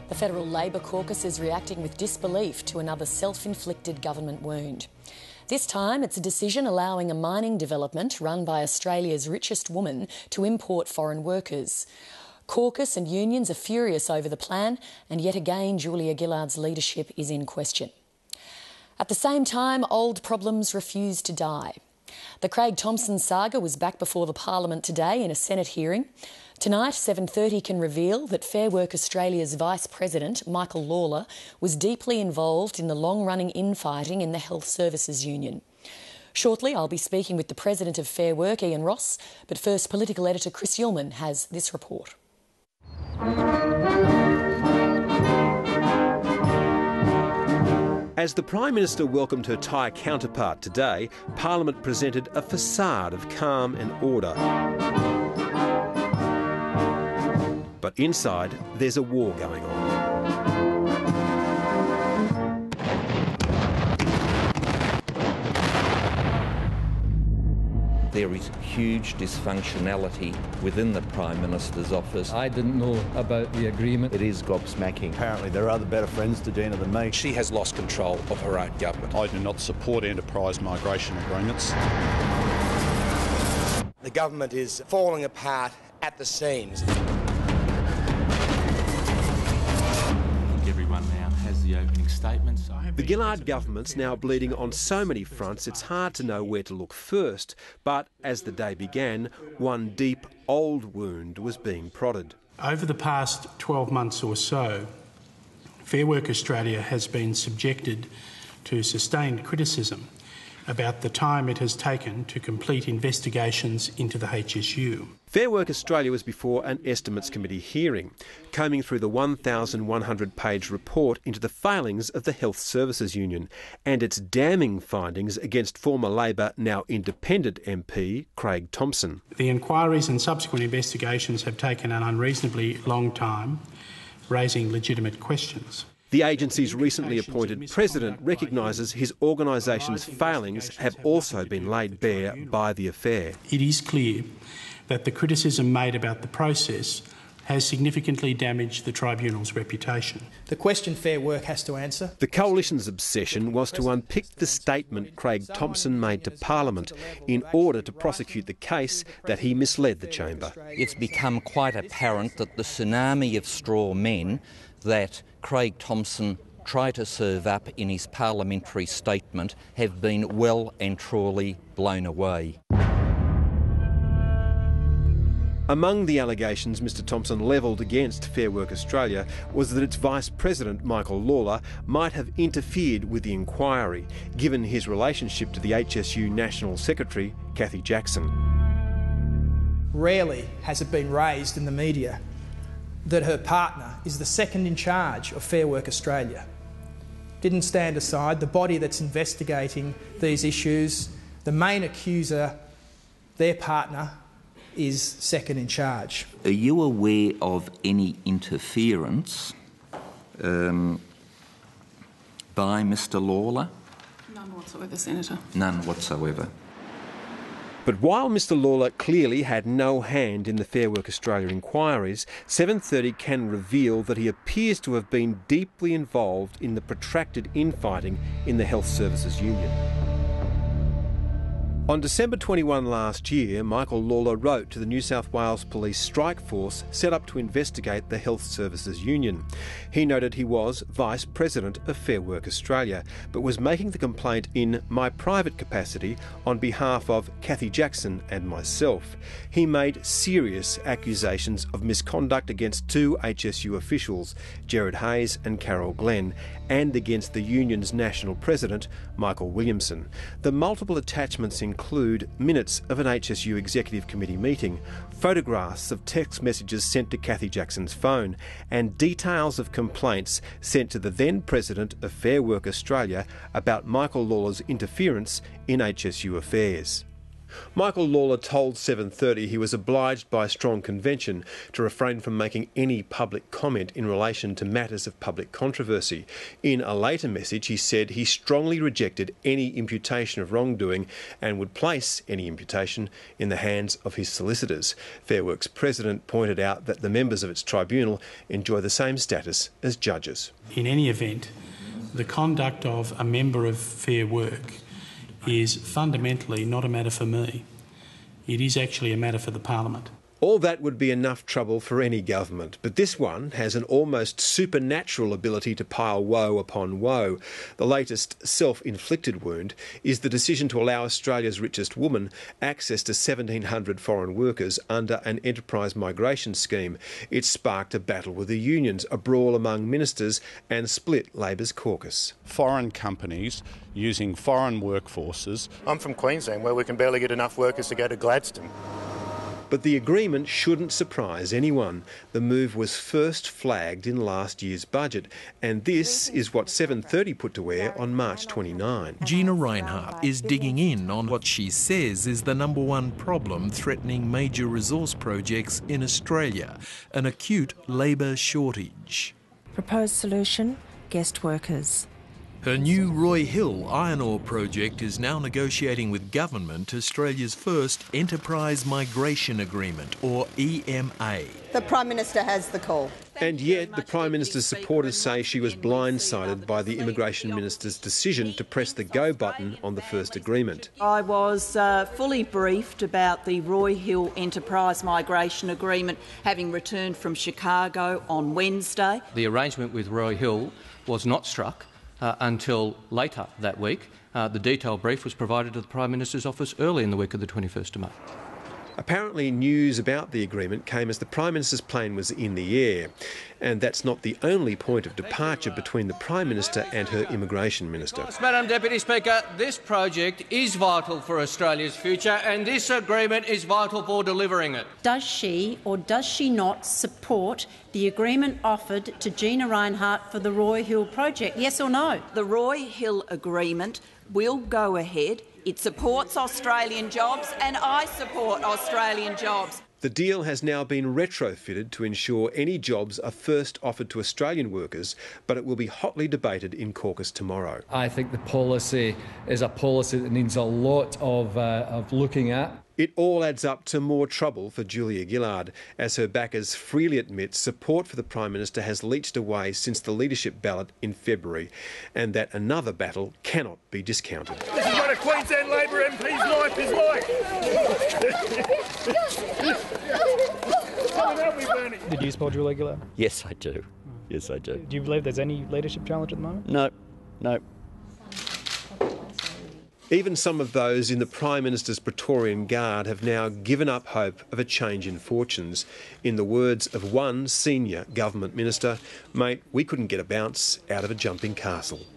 The Federal Labor Caucus is reacting with disbelief to another self-inflicted government wound. This time, it's a decision allowing a mining development run by Australia's richest woman to import foreign workers. Caucus and unions are furious over the plan, and yet again Julia Gillard's leadership is in question. At the same time, old problems refuse to die. The Craig Thomson saga was back before the Parliament today in a Senate hearing. Tonight, 7:30 can reveal that Fair Work Australia's Vice President, Michael Lawler, was deeply involved in the long-running infighting in the Health Services Union. Shortly, I'll be speaking with the President of Fair Work, Ian Ross, but first, political editor Chris Ullman has this report. As the Prime Minister welcomed her Thai counterpart today, Parliament presented a facade of calm and order. But inside, there's a war going on. There is huge dysfunctionality within the Prime Minister's office. I didn't know about the agreement. It is gobsmacking. Apparently there are other better friends to Gina than me. She has lost control of her own government. I do not support enterprise migration agreements. The government is falling apart at the seams. Everyone now has the opening statements. The Gillard government's now bleeding on so many fronts it's hard to know where to look first. But as the day began, one deep, old wound was being prodded. Over the past 12 months or so, Fair Work Australia has been subjected to sustained criticism about the time it has taken to complete investigations into the HSU. Fair Work Australia was before an Estimates Committee hearing, combing through the 1,100-page report into the failings of the Health Services Union and its damning findings against former Labor, now independent MP Craig Thomson. The inquiries and subsequent investigations have taken an unreasonably long time, raising legitimate questions. The agency's recently appointed president recognises his organisation's failings have also been laid bare by the affair. It is clear that the criticism made about the process has significantly damaged the tribunal's reputation. The question Fair Work has to answer. The Coalition's obsession was to unpick the statement Craig Thomson made to Parliament in order to prosecute the case that he misled the chamber. It's become quite apparent that the tsunami of straw men that Craig Thomson tried to serve up in his parliamentary statement have been well and truly blown away. Among the allegations Mr Thomson levelled against Fair Work Australia was that its Vice President, Michael Lawler, might have interfered with the inquiry, given his relationship to the HSU National Secretary, Cathy Jackson. Rarely has it been raised in the media that her partner is the second in charge of Fair Work Australia. Didn't stand aside. The body that's investigating these issues, the main accuser, their partner, is second in charge. Are you aware of any interference by Mr Lawler? None whatsoever, Senator. None whatsoever. But while Mr Lawler clearly had no hand in the Fair Work Australia inquiries, 7:30 can reveal that he appears to have been deeply involved in the protracted infighting in the Health Services Union. On December 21 last year, Michael Lawler wrote to the New South Wales Police strike force set up to investigate the Health Services Union. He noted he was Vice President of Fair Work Australia, but was making the complaint in my private capacity on behalf of Cathy Jackson and myself. He made serious accusations of misconduct against two HSU officials, Gerard Hayes and Carol Glenn, and against the union's national president, Michael Williamson. The multiple attachments include minutes of an HSU Executive Committee meeting, photographs of text messages sent to Cathy Jackson's phone, and details of complaints sent to the then President of Fair Work Australia about Michael Lawler's interference in HSU affairs. Michael Lawler told 7:30 he was obliged by strong convention to refrain from making any public comment in relation to matters of public controversy. In a later message, he said he strongly rejected any imputation of wrongdoing and would place any imputation in the hands of his solicitors. Fair Work's president pointed out that the members of its tribunal enjoy the same status as judges. In any event, the conduct of a member of Fair Work is fundamentally not a matter for me. It is actually a matter for the Parliament. All that would be enough trouble for any government, but this one has an almost supernatural ability to pile woe upon woe. The latest self-inflicted wound is the decision to allow Australia's richest woman access to 1,700 foreign workers under an enterprise migration scheme. It sparked a battle with the unions, a brawl among ministers and split Labor's caucus. Foreign companies using foreign workforces. I'm from Queensland, where we can barely get enough workers to go to Gladstone. But the agreement shouldn't surprise anyone. The move was first flagged in last year's budget, and this is what 7:30 put to air on March 29. Gina Rinehart is digging in on what she says is the number one problem threatening major resource projects in Australia, an acute labour shortage. Proposed solution, guest workers. Her new Roy Hill iron ore project is now negotiating with government Australia's first Enterprise Migration Agreement, or EMA. The Prime Minister has the call. And yet the Prime Minister's supporters say she was blindsided by the Immigration Minister's decision to press the go button on the first agreement. I was fully briefed about the Roy Hill Enterprise Migration Agreement, having returned from Chicago on Wednesday. The arrangement with Roy Hill was not struck until later that week. The detailed brief was provided to the Prime Minister's office early in the week of the 21st of May. Apparently news about the agreement came as the Prime Minister's plane was in the air. And that's not the only point of departure between the Prime Minister and her Immigration Minister. Madam Deputy Speaker, this project is vital for Australia's future and this agreement is vital for delivering it. Does she or does she not support the agreement offered to Gina Rinehart for the Roy Hill project? Yes or no? The Roy Hill agreement will go ahead. It supports Australian jobs and I support Australian jobs. The deal has now been retrofitted to ensure any jobs are first offered to Australian workers, but it will be hotly debated in caucus tomorrow. I think the policy is a policy that needs a lot of looking at. It all adds up to more trouble for Julia Gillard, as her backers freely admit support for the Prime Minister has leached away since the leadership ballot in February, and that another battle cannot be discounted. This is what a Queensland Labor MP's life is like. Did you support Julia Gillard? Yes, I do. Yes, I do. Do you believe there's any leadership challenge at the moment? No, no. Even some of those in the Prime Minister's Praetorian Guard have now given up hope of a change in fortunes. In the words of one senior government minister, "Mate, we couldn't get a bounce out of a jumping castle."